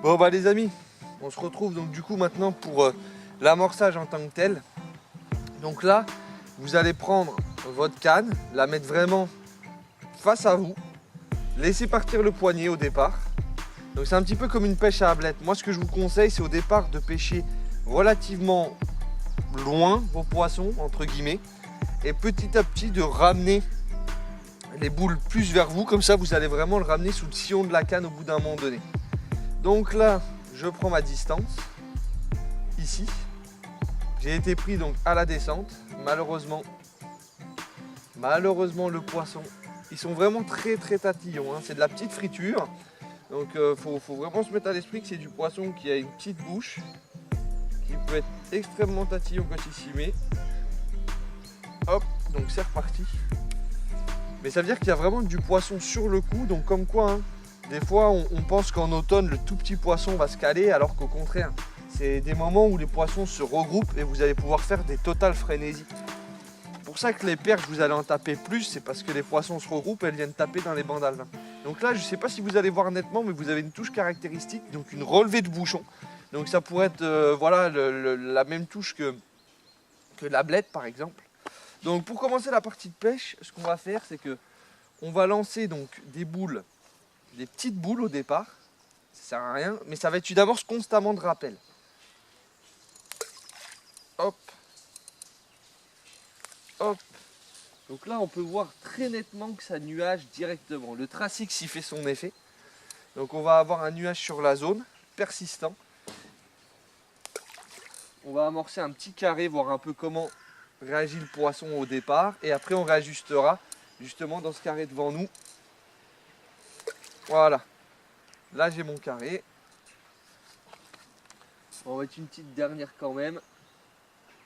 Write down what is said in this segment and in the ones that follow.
Bon bah les amis, on se retrouve donc du coup maintenant pour l'amorçage en tant que tel. Donc là, vous allez prendre votre canne, la mettre vraiment face à vous, laisser partir le poignet au départ. Donc c'est un petit peu comme une pêche à ablette. Moi ce que je vous conseille, c'est au départ de pêcher relativement loin vos poissons, entre guillemets, et petit à petit de ramener les boules plus vers vous, comme ça vous allez vraiment le ramener sous le sillon de la canne au bout d'un moment donné. Donc là, je prends ma distance, ici. J'ai été pris donc à la descente. Malheureusement le poisson, ils sont vraiment très tatillons, hein. C'est de la petite friture. Donc faut vraiment se mettre à l'esprit que c'est du poisson qui a une petite bouche, qui peut être extrêmement tatillon quand il s'y met. Hop, donc c'est reparti. Mais ça veut dire qu'il y a vraiment du poisson sur le coup, donc comme quoi, hein, des fois on pense qu'en automne le tout petit poisson va se caler, alors qu'au contraire, c'est des moments où les poissons se regroupent et vous allez pouvoir faire des totales frénésies. C'est pour ça que les perches, vous allez en taper plus, c'est parce que les poissons se regroupent et elles viennent taper dans les bandes alevins. Donc là, je ne sais pas si vous allez voir nettement, mais vous avez une touche caractéristique, donc une relevée de bouchon. Donc ça pourrait être voilà, la même touche que l'ablette par exemple. Donc pour commencer la partie de pêche, ce qu'on va faire, c'est que on va lancer donc des boules, des petites boules au départ. Ça sert à rien, mais ça va être une amorce constamment de rappel. Hop, hop. Donc là, on peut voir très nettement que ça nuage directement. Le tracix y fait son effet. Donc on va avoir un nuage sur la zone, persistant. On va amorcer un petit carré, voir un peu comment réagit le poisson au départ. Et après, on réajustera justement dans ce carré devant nous. Voilà. Là, j'ai mon carré. On va mettre une petite dernière quand même.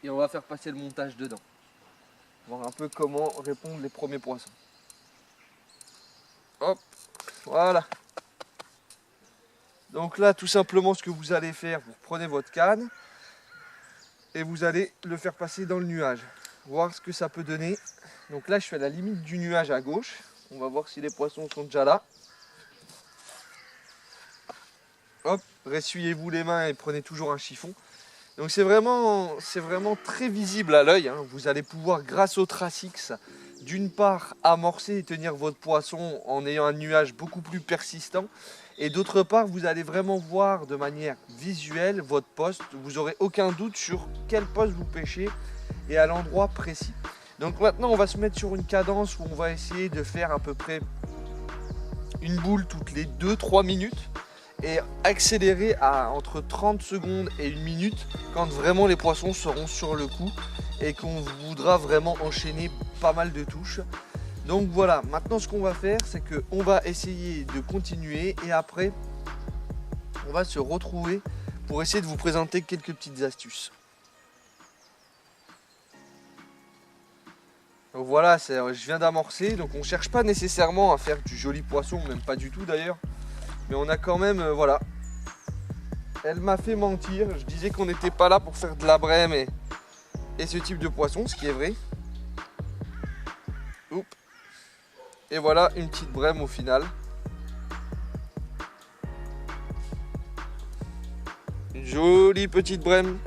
Et on va faire passer le montage dedans. Voir un peu comment répondent les premiers poissons. Hop, voilà. Donc là, tout simplement, ce que vous allez faire, vous prenez votre canne et vous allez le faire passer dans le nuage. Voir ce que ça peut donner. Donc là, je suis à la limite du nuage à gauche. On va voir si les poissons sont déjà là. Hop, ressuyez-vous les mains et prenez toujours un chiffon. Donc c'est vraiment très visible à l'œil, hein. Vous allez pouvoir, grâce au tracix, d'une part amorcer et tenir votre poisson en ayant un nuage beaucoup plus persistant. Et d'autre part, vous allez vraiment voir de manière visuelle votre poste. Vous n'aurez aucun doute sur quel poste vous pêchez et à l'endroit précis. Donc maintenant, on va se mettre sur une cadence où on va essayer de faire à peu près une boule toutes les 2-3 minutes. Et accélérer à entre 30 secondes et 1 minute quand vraiment les poissons seront sur le coup et qu'on voudra vraiment enchaîner pas mal de touches. Donc voilà, maintenant ce qu'on va faire, c'est qu'on va essayer de continuer et après on va se retrouver pour essayer de vous présenter quelques petites astuces. Donc voilà, je viens d'amorcer, donc on ne cherche pas nécessairement à faire du joli poisson, même pas du tout d'ailleurs. Mais on a quand même, voilà, elle m'a fait mentir. Je disais qu'on n'était pas là pour faire de la brème et ce type de poisson, ce qui est vrai. Oups. Et voilà une petite brème au final. Une jolie petite brème.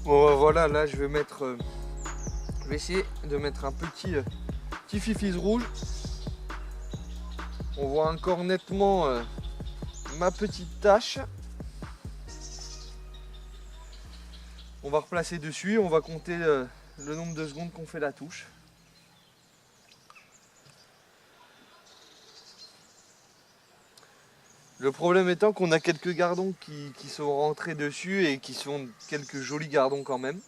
Bon voilà, là je vais essayer de mettre un petit fifis rouge. On voit encore nettement ma petite tache. On va replacer dessus, on va compter le nombre de secondes qu'on fait la touche. Le problème étant qu'on a quelques gardons qui sont rentrés dessus et qui sont quelques jolis gardons quand même.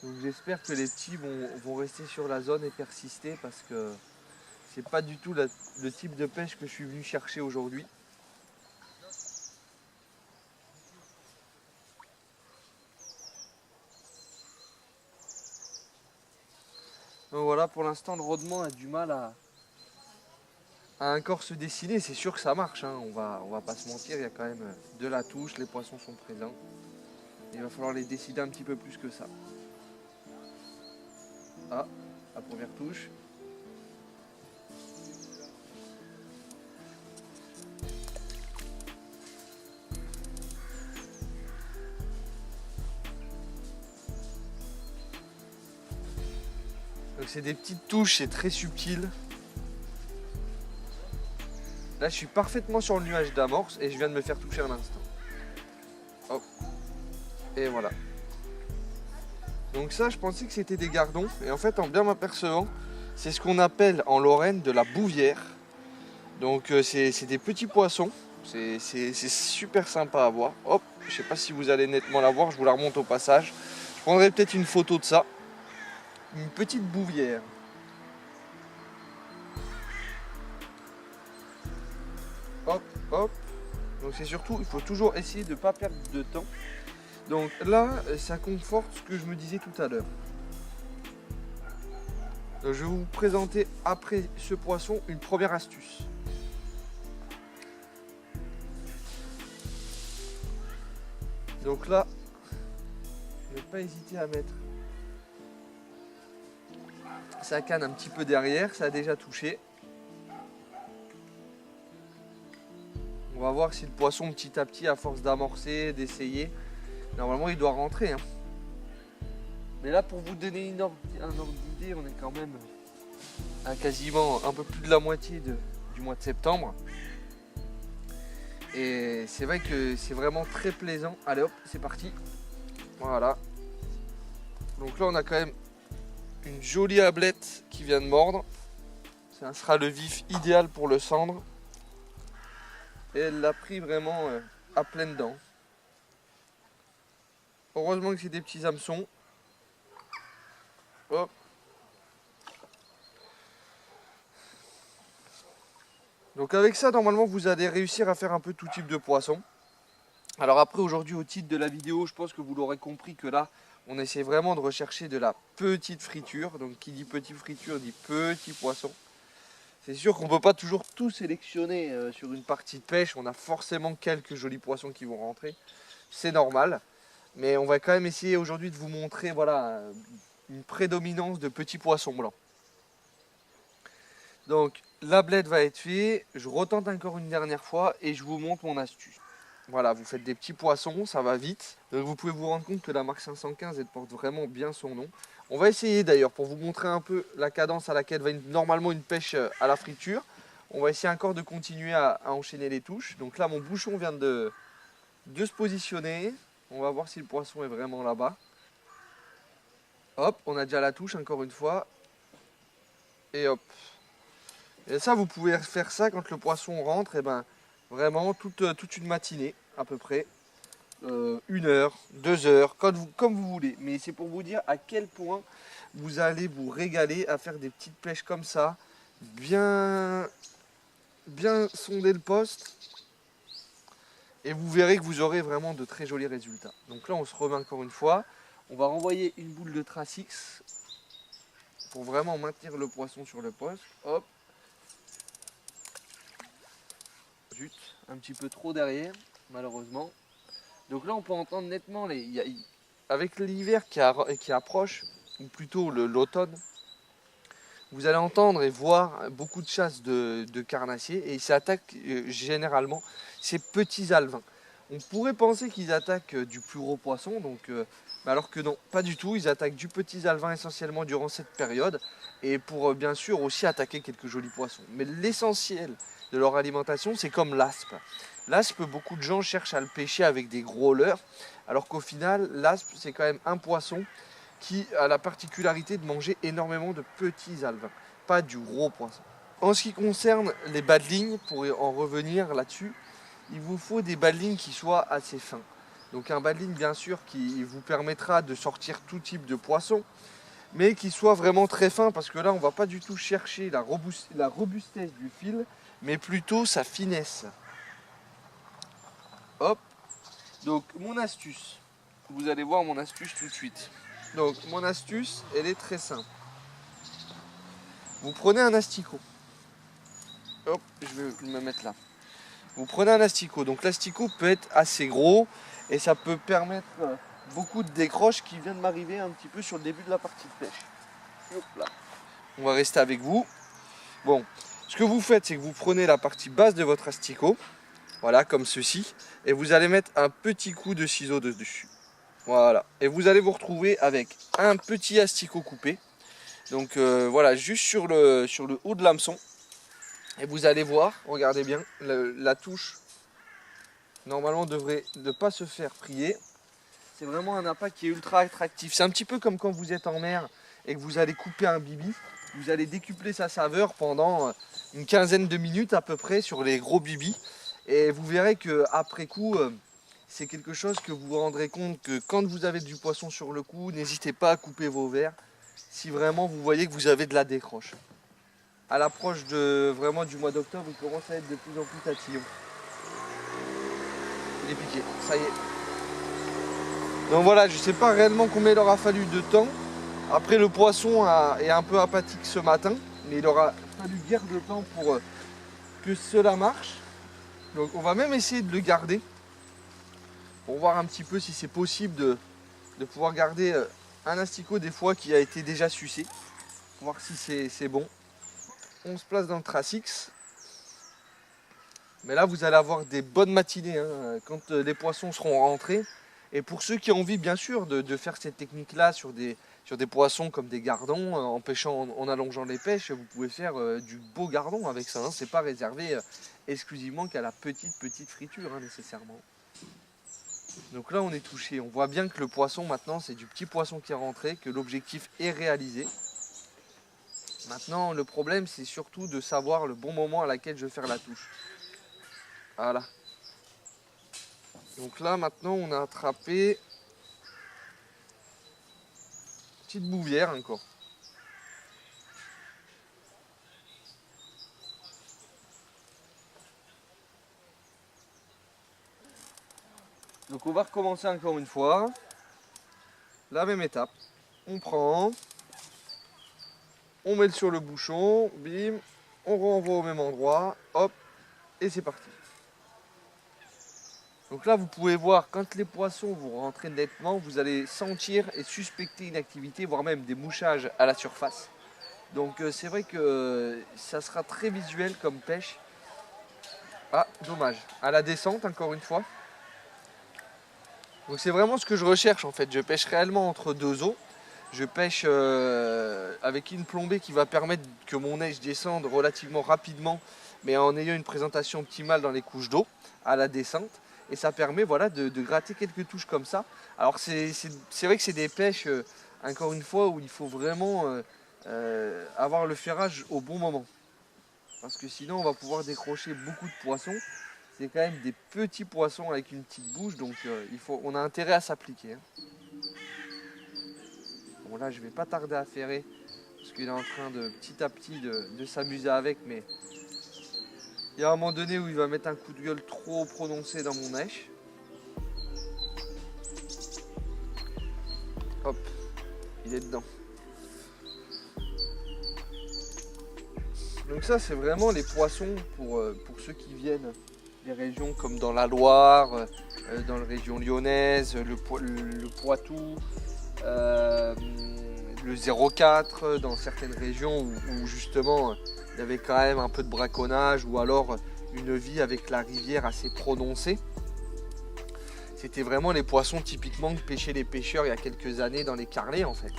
Donc j'espère que les petits vont rester sur la zone et persister parce que c'est pas du tout le type de pêche que je suis venu chercher aujourd'hui. Donc voilà, pour l'instant le rodement a du mal à encore se dessiner. C'est sûr que ça marche, hein. On va pas se mentir, il y a quand même de la touche, les poissons sont présents. Il va falloir les décider un petit peu plus que ça. Ah, la première touche. Donc c'est des petites touches, c'est très subtil. Là je suis parfaitement sur le nuage d'amorce et je viens de me faire toucher un instant. Hop. Et voilà. Donc ça je pensais que c'était des gardons. Et en fait en bien m'apercevant, c'est ce qu'on appelle en Lorraine de la bouvière. Donc c'est des petits poissons. C'est super sympa à voir. Hop, je sais pas si vous allez nettement la voir, je vous la remonte au passage. Je prendrai peut-être une photo de ça. Une petite bouvière. Hop, hop. Donc c'est surtout, il faut toujours essayer de ne pas perdre de temps. Donc là, ça conforte ce que je me disais tout à l'heure. Je vais vous présenter après ce poisson une première astuce. Donc là, ne pas hésiter à mettre sa canne un petit peu derrière, ça a déjà touché. On va voir si le poisson petit à petit, à force d'amorcer, d'essayer, normalement il doit rentrer. Hein. Mais là pour vous donner un ordre d'idée, on est quand même à quasiment un peu plus de la moitié du mois de septembre. Et c'est vrai que c'est vraiment très plaisant. Allez hop, c'est parti. Voilà. Donc là on a quand même une jolie ablette qui vient de mordre. Ça sera le vif idéal pour le cendre. Et elle l'a pris vraiment à pleines dents. Heureusement que c'est des petits hameçons. Hop. Donc avec ça, normalement, vous allez réussir à faire un peu tout type de poisson. Alors après, aujourd'hui, au titre de la vidéo, je pense que vous l'aurez compris que là, on essaie vraiment de rechercher de la petite friture. Donc qui dit petite friture dit petit poisson. C'est sûr qu'on ne peut pas toujours tout sélectionner sur une partie de pêche. On a forcément quelques jolis poissons qui vont rentrer. C'est normal. Mais on va quand même essayer aujourd'hui de vous montrer voilà, une prédominance de petits poissons blancs. Donc la blette va être faite. Je retente encore une dernière fois et je vous montre mon astuce. Voilà, vous faites des petits poissons, ça va vite. Donc vous pouvez vous rendre compte que la marque 515, elle porte vraiment bien son nom. On va essayer d'ailleurs, pour vous montrer un peu la cadence à laquelle va normalement une pêche à la friture. On va essayer encore de continuer à enchaîner les touches. Donc là, mon bouchon vient de se positionner. On va voir si le poisson est vraiment là-bas. Hop, on a déjà la touche encore une fois. Et hop. Et ça, vous pouvez faire ça quand le poisson rentre, et ben vraiment toute une matinée à peu près. 1 heure, 2 heures, comme vous voulez. Mais c'est pour vous dire à quel point vous allez vous régaler à faire des petites pêches comme ça. Bien sonder le poste. Et vous verrez que vous aurez vraiment de très jolis résultats. Donc là, on se remet encore une fois. On va renvoyer une boule de Trace X pour vraiment maintenir le poisson sur le poste. Hop. Zut, un petit peu trop derrière, malheureusement. Donc là, on peut entendre nettement, avec l'hiver qui approche, ou plutôt l'automne, vous allez entendre et voir beaucoup de chasses de carnassiers et ils s'attaquent généralement ces petits alevins. On pourrait penser qu'ils attaquent du plus gros poisson, donc, alors que non, pas du tout. Ils attaquent du petit alevin essentiellement durant cette période et pour bien sûr aussi attaquer quelques jolis poissons. Mais l'essentiel de leur alimentation, c'est comme l'aspe. L'aspe, beaucoup de gens cherchent à le pêcher avec des gros leurres, alors qu'au final, l'aspe, c'est quand même un poisson qui a la particularité de manger énormément de petits alevins, pas du gros poisson. En ce qui concerne les bas de ligne, pour en revenir là-dessus, il vous faut des bas de ligne qui soient assez fins. Donc un bas de ligne bien sûr qui vous permettra de sortir tout type de poisson, mais qui soit vraiment très fin, parce que là on ne va pas du tout chercher la robustesse du fil, mais plutôt sa finesse. Hop. Donc mon astuce, vous allez voir mon astuce tout de suite. Donc mon astuce, elle est très simple. Vous prenez un asticot. Hop, je vais me mettre là. Vous prenez un asticot. Donc l'asticot peut être assez gros et ça peut permettre beaucoup de décroches qui viennent m'arriver un petit peu sur le début de la partie de pêche. Hop là. On va rester avec vous. Bon, ce que vous faites, c'est que vous prenez la partie basse de votre asticot, voilà, comme ceci, et vous allez mettre un petit coup de ciseau dessus. Voilà, et vous allez vous retrouver avec un petit asticot coupé. Donc voilà, juste sur le haut de l'hameçon. Et vous allez voir, regardez bien, la touche normalement devrait ne pas se faire prier. C'est vraiment un appât qui est ultra attractif. C'est un petit peu comme quand vous êtes en mer et que vous allez couper un bibi. Vous allez décupler sa saveur pendant une quinzaine de minutes à peu près sur les gros bibis. Et vous verrez qu'après coup, c'est quelque chose que vous vous rendrez compte que quand vous avez du poisson sur le coup, n'hésitez pas à couper vos verres si vraiment vous voyez que vous avez de la décroche. À l'approche vraiment du mois d'octobre, il commence à être de plus en plus tatillon. Il est piqué, ça y est. Donc voilà, je ne sais pas réellement combien il aura fallu de temps. Après, le poisson est un peu apathique ce matin, mais il aura fallu guère de temps pour que cela marche. Donc on va même essayer de le garder pour voir un petit peu si c'est possible de pouvoir garder un asticot des fois qui a été déjà sucé. Voir si c'est bon. On se place dans le Tracix. Mais là, vous allez avoir des bonnes matinées hein, quand les poissons seront rentrés. Et pour ceux qui ont envie, bien sûr, de faire cette technique-là sur des poissons comme des gardons, en pêchant, en allongeant les pêches, vous pouvez faire du beau gardon avec ça. Hein. C'est pas réservé exclusivement qu'à la petite friture, hein, nécessairement. Donc là, on est touché. On voit bien que le poisson, maintenant, c'est du petit poisson qui est rentré, que l'objectif est réalisé. Maintenant, le problème, c'est surtout de savoir le bon moment à laquelle je vais faire la touche. Voilà. Donc là, maintenant, on a attrapé une petite bouvière encore. Donc on va recommencer encore une fois. La même étape. On prend, on met sur le bouchon, bim, on renvoie au même endroit, hop, et c'est parti. Donc là, vous pouvez voir, quand les poissons vont rentrer nettement, vous allez sentir et suspecter une activité, voire même des mouchages à la surface. Donc c'est vrai que ça sera très visuel comme pêche. Ah, dommage. À la descente, encore une fois. Donc c'est vraiment ce que je recherche en fait. Je pêche réellement entre deux eaux. Je pêche avec une plombée qui va permettre que mon neige descende relativement rapidement, mais en ayant une présentation optimale dans les couches d'eau à la descente. Et ça permet voilà, de gratter quelques touches comme ça. Alors c'est vrai que c'est des pêches, encore une fois, où il faut vraiment avoir le ferrage au bon moment. Parce que sinon on va pouvoir décrocher beaucoup de poissons. C'est quand même des petits poissons avec une petite bouche, donc on a intérêt à s'appliquer. Hein. Bon là je vais pas tarder à ferrer, parce qu'il est en train de petit à petit de s'amuser avec, mais il y a un moment donné où il va mettre un coup de gueule trop prononcé dans mon mèche. Hop, il est dedans. Donc ça c'est vraiment les poissons pour ceux qui viennent des régions comme dans la Loire, dans la région lyonnaise, le Poitou, le 04, dans certaines régions où justement il y avait quand même un peu de braconnage ou alors une vie avec la rivière assez prononcée. c'était vraiment les poissons typiquement que pêchaient les pêcheurs il y a quelques années dans les carnets en fait.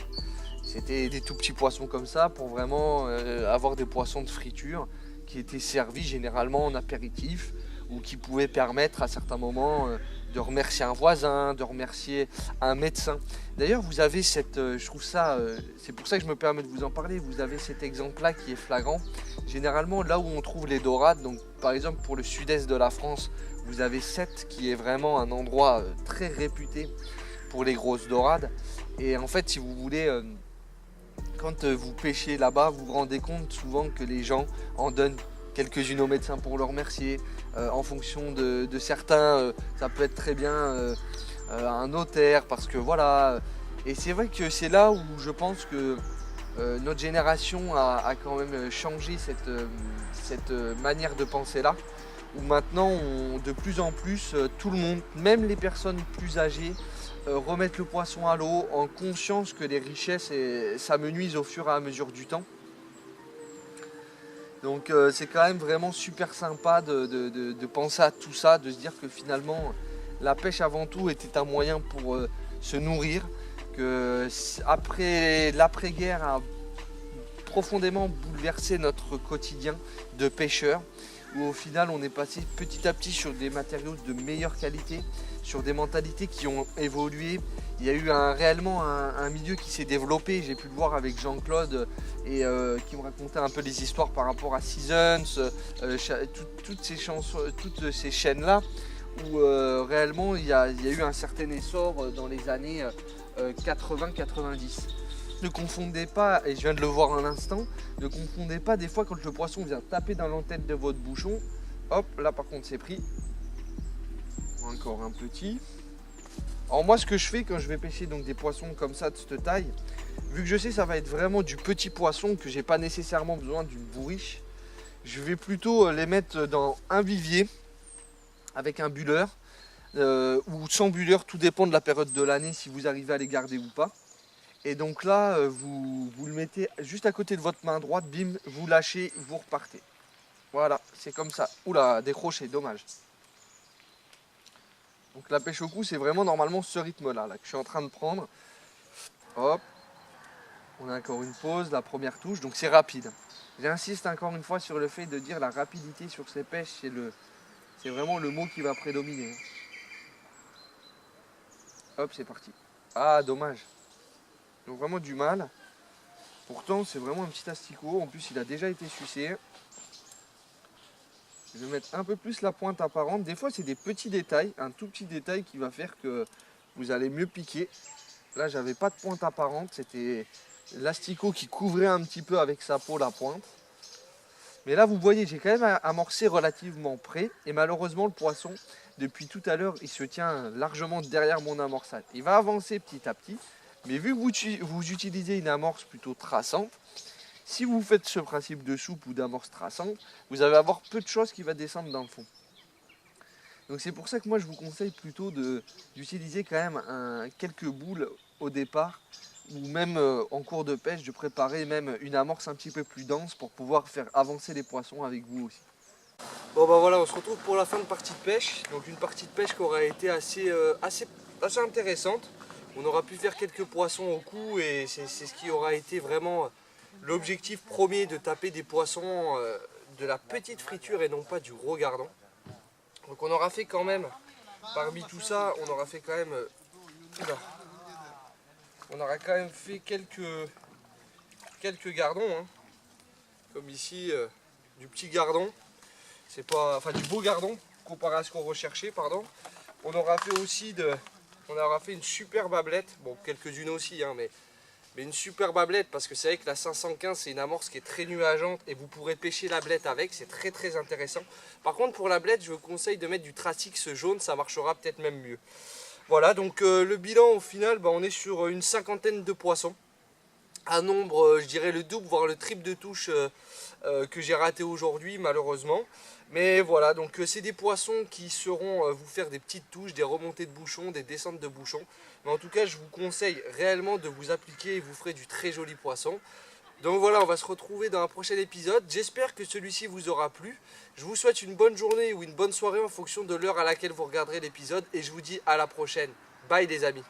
C'était des tout petits poissons comme ça pour vraiment avoir des poissons de friture qui étaient servis généralement en apéritif ou qui pouvaient permettre à certains moments de remercier un voisin, de remercier un médecin. D'ailleurs, vous avez je trouve ça, c'est pour ça que je me permets de vous en parler, vous avez cet exemple-là qui est flagrant. Généralement, là où on trouve les dorades, donc par exemple pour le sud-est de la France, vous avez Sète qui est vraiment un endroit très réputé pour les grosses dorades. Et en fait, si vous voulez, quand vous pêchez là-bas, vous vous rendez compte souvent que les gens en donnent quelques-unes aux médecins pour le remercier. En fonction de certains, ça peut être très bien un notaire parce que voilà. Et c'est vrai que c'est là où je pense que notre génération a quand même changé cette manière de penser là. Où maintenant, de plus en plus, tout le monde, même les personnes plus âgées, remettent le poisson à l'eau en conscience que les richesses s'amenuisent au fur et à mesure du temps. Donc c'est quand même vraiment super sympa de penser à tout ça, de se dire que finalement la pêche avant tout était un moyen pour se nourrir, que après l'après-guerre a profondément bouleversé notre quotidien de pêcheurs, où au final on est passé petit à petit sur des matériaux de meilleure qualité, sur des mentalités qui ont évolué. Il y a eu réellement un milieu qui s'est développé, j'ai pu le voir avec Jean-Claude et qui me racontait un peu les histoires par rapport à Seasons, toutes ces chaînes-là, où réellement il y a eu un certain essor dans les années 80-90. Ne confondez pas, et je viens de le voir un instant, ne confondez pas des fois quand le poisson vient taper dans l'entête de votre bouchon. Hop, là par contre c'est pris. Encore un petit. Alors moi ce que je fais quand je vais pêcher donc des poissons comme ça de cette taille, vu que je sais que ça va être vraiment du petit poisson, que j'ai pas nécessairement besoin d'une bourriche, je vais plutôt les mettre dans un vivier avec un bulleur ou sans bulleur, tout dépend de la période de l'année si vous arrivez à les garder ou pas. Et donc là, vous le mettez juste à côté de votre main droite, bim, vous lâchez, vous repartez. Voilà, c'est comme ça. Oula, décroché, dommage. Donc la pêche au cou, c'est vraiment normalement ce rythme-là que je suis en train de prendre. Hop, on a encore une pause, la première touche, donc c'est rapide. J'insiste encore une fois sur le fait de dire la rapidité sur ces pêches, c'est vraiment le mot qui va prédominer. Hop, c'est parti. Ah, dommage. Donc vraiment du mal. Pourtant c'est vraiment un petit asticot. En plus il a déjà été sucé. Je vais mettre un peu plus la pointe apparente. Des fois c'est des petits détails, un tout petit détail qui va faire que vous allez mieux piquer. Là j'avais pas de pointe apparente, c'était l'asticot qui couvrait un petit peu avec sa peau la pointe. Mais là vous voyez j'ai quand même amorcé relativement près. Et malheureusement le poisson depuis tout à l'heure il se tient largement derrière mon amorçage. Il va avancer petit à petit. Mais vu que vous utilisez une amorce plutôt traçante, si vous faites ce principe de soupe ou d'amorce traçante, vous allez avoir peu de choses qui vont descendre dans le fond. Donc c'est pour ça que moi je vous conseille plutôt d'utiliser quand même quelques boules au départ, ou même en cours de pêche, de préparer même une amorce un petit peu plus dense pour pouvoir faire avancer les poissons avec vous aussi. Bon bah voilà, on se retrouve pour la fin de partie de pêche. Donc une partie de pêche qui aura été assez intéressante. On aura pu faire quelques poissons au cou et c'est ce qui aura été vraiment l'objectif premier, de taper des poissons de la petite friture et non pas du gros gardon. Donc on aura fait quand même, parmi tout ça, on aura fait quand même, quelques gardons, hein. Comme ici, du petit gardon, c'est pas, enfin du beau gardon comparé à ce qu'on recherchait, pardon. On aura fait une super bablette, bon quelques-unes aussi, hein, mais une super bablette parce que c'est vrai que la 515 c'est une amorce qui est très nuageante et vous pourrez pêcher la blette avec, c'est très très intéressant. Par contre pour la blette je vous conseille de mettre du Tratix jaune, ça marchera peut-être même mieux. Voilà donc le bilan au final, on est sur une cinquantaine de poissons. Un nombre, je dirais le double voire le triple de touches que j'ai raté aujourd'hui malheureusement. Mais voilà, donc c'est des poissons qui seront vous faire des petites touches, des remontées de bouchons, des descentes de bouchons. Mais en tout cas, je vous conseille réellement de vous appliquer et vous ferez du très joli poisson. Donc voilà, on va se retrouver dans un prochain épisode. J'espère que celui-ci vous aura plu. Je vous souhaite une bonne journée ou une bonne soirée en fonction de l'heure à laquelle vous regarderez l'épisode. Et je vous dis à la prochaine. Bye les amis.